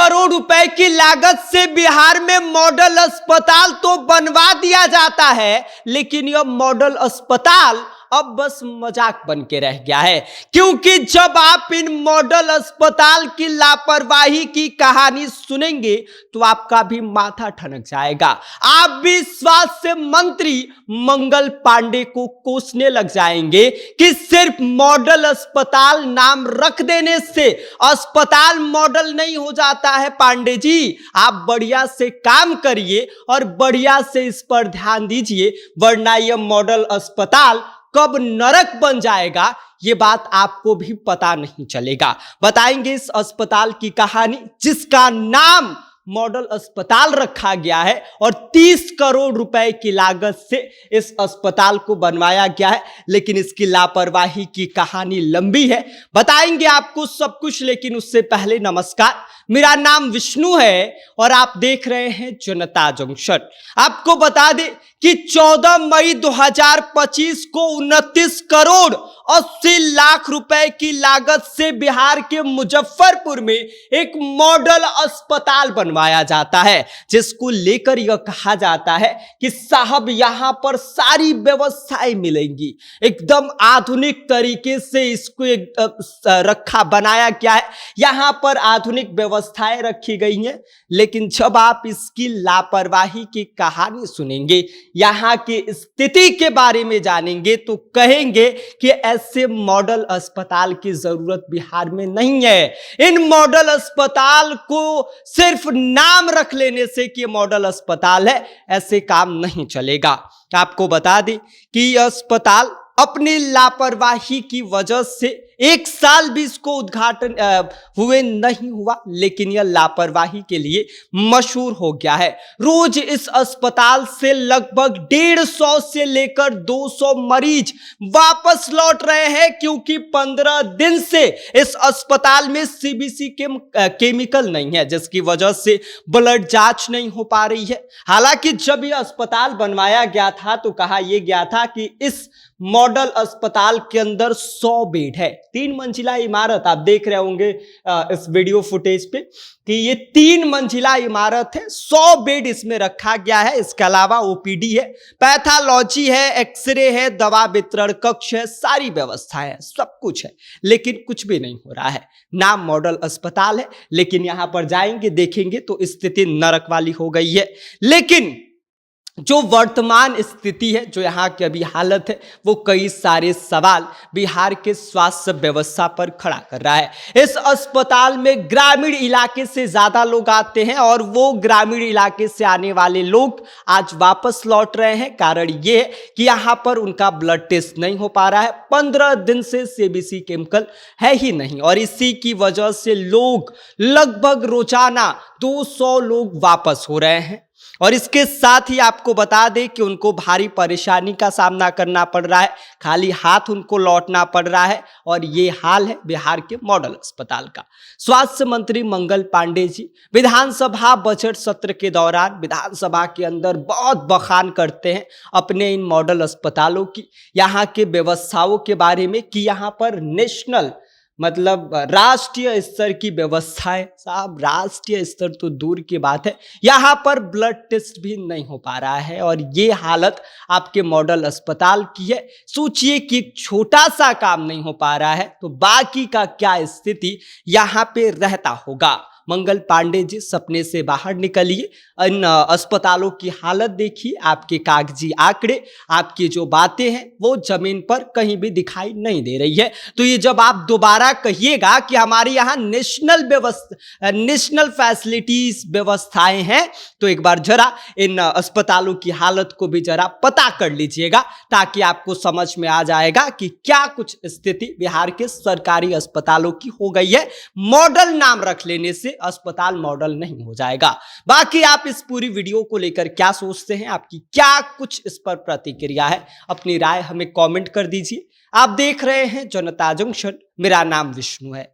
करोड़ रुपए की लागत से बिहार में मॉडल अस्पताल तो बनवा दिया जाता है, लेकिन यह मॉडल अस्पताल अब बस मजाक बन के रह गया है। क्योंकि जब आप इन मॉडल अस्पताल की लापरवाही की कहानी सुनेंगे तो आपका भी माथा ठनक जाएगा। आप भी स्वास्थ्य मंत्री मंगल पांडे को कोसने लग जाएंगे कि सिर्फ मॉडल अस्पताल नाम रख देने से अस्पताल मॉडल नहीं हो जाता है। पांडे जी, आप बढ़िया से काम करिए और बढ़िया से इस पर ध्यान दीजिए, वरना यह मॉडल अस्पताल कब नरक बन जाएगा ये बात आपको भी पता नहीं चलेगा। बताएंगे इस अस्पताल की कहानी जिसका नाम मॉडल अस्पताल रखा गया है और 30 करोड़ रुपए की लागत से इस अस्पताल को बनवाया गया है, लेकिन इसकी लापरवाही की कहानी लंबी है। बताएंगे आपको सब कुछ, लेकिन उससे पहले नमस्कार, मेरा नाम विष्णु है और आप देख रहे हैं जनता जंक्शन। आपको बता दें कि 14 मई 2025 को 29 करोड़ 80 लाख रुपए की लागत से बिहार के मुजफ्फरपुर में एक मॉडल अस्पताल बनवाया जाता है, जिसको लेकर यह कहा जाता है कि साहब यहां पर सारी व्यवस्थाएं मिलेंगी, एकदम आधुनिक तरीके से इसको बनाया गया है, यहां पर आधुनिक व्यवस्थाएं रखी गई हैं। लेकिन जब आप इसकी लापरवाही की कहानी सुनेंगे, यहां की स्थिति के बारे में जानेंगे तो कहेंगे कि ऐसे मॉडल अस्पताल की जरूरत बिहार में नहीं है। इन मॉडल अस्पताल को सिर्फ नाम रख लेने से कि मॉडल अस्पताल है, ऐसे काम नहीं चलेगा। आपको बता दें कि यह अस्पताल अपनी लापरवाही की वजह से 1 साल भी इसको उद्घाटन हुए नहीं हुआ, लेकिन यह लापरवाही के लिए मशहूर हो गया है। रोज इस अस्पताल से लगभग 150 से लेकर 200 मरीज वापस लौट रहे हैं, क्योंकि 15 दिन से इस अस्पताल में सीबीसी केमिकल नहीं है, जिसकी वजह से ब्लड जांच नहीं हो पा रही है। हालांकि जब यह अस्पताल बनवाया गया था तो कहा यह गया था कि इस मॉडल अस्पताल के अंदर 100 बेड है। 3 मंजिला इमारत, आप देख रहे होंगे इस वीडियो फुटेज पे कि ये 3 मंजिला इमारत है, 100 बेड इसमें रखा गया है। इसके अलावा ओपीडी है, पैथोलॉजी है, एक्सरे है, दवा वितरण कक्ष है, सारी व्यवस्था है, सब कुछ है, लेकिन कुछ भी नहीं हो रहा है। नाम मॉडल अस्पताल है, लेकिन यहां पर जाएंगे देखेंगे तो स्थिति नरक वाली हो गई है। लेकिन जो वर्तमान स्थिति है, जो यहाँ की अभी हालत है, वो कई सारे सवाल बिहार के स्वास्थ्य व्यवस्था पर खड़ा कर रहा है। इस अस्पताल में ग्रामीण इलाके से ज्यादा लोग आते हैं और वो ग्रामीण इलाके से आने वाले लोग आज वापस लौट रहे हैं। कारण ये है कि यहाँ पर उनका ब्लड टेस्ट नहीं हो पा रहा है, 15 दिन से सीबीसी केमिकल है ही नहीं, और इसी की वजह से लोग लगभग रोजाना 200 लोग वापस हो रहे हैं। और इसके साथ ही आपको बता दें कि उनको भारी परेशानी का सामना करना पड़ रहा है, खाली हाथ उनको लौटना पड़ रहा है, और ये हाल है बिहार के मॉडल अस्पताल का। स्वास्थ्य मंत्री मंगल पांडे जी विधानसभा बजट सत्र के दौरान विधानसभा के अंदर बहुत बखान करते हैं अपने इन मॉडल अस्पतालों की, यहाँ के व्यवस्थाओं के बारे में कि यहाँ पर नेशनल मतलब राष्ट्रीय स्तर की व्यवस्था है। साहब राष्ट्रीय स्तर तो दूर की बात है, यहाँ पर ब्लड टेस्ट भी नहीं हो पा रहा है, और ये हालत आपके मॉडल अस्पताल की है। सोचिए कि एक छोटा सा काम नहीं हो पा रहा है तो बाकी का क्या स्थिति यहाँ पे रहता होगा। मंगल पांडे जी, सपने से बाहर निकलिए, इन अस्पतालों की हालत देखिए, आपके कागजी आंकड़े, आपकी जो बातें हैं वो जमीन पर कहीं भी दिखाई नहीं दे रही है। तो ये जब आप दोबारा कहिएगा कि हमारे यहाँ नेशनल फैसिलिटीज व्यवस्थाएं हैं, तो एक बार जरा इन अस्पतालों की हालत को भी जरा पता कर लीजिएगा, ताकि आपको समझ में आ जाएगा कि क्या कुछ स्थिति बिहार के सरकारी अस्पतालों की हो गई है। मॉडल नाम रख लेने से अस्पताल मॉडल नहीं हो जाएगा। बाकी आप इस पूरी वीडियो को लेकर क्या सोचते हैं, आपकी क्या कुछ इस पर प्रतिक्रिया है, अपनी राय हमें कमेंट कर दीजिए। आप देख रहे हैं जनता जंक्शन, मेरा नाम विष्णु है।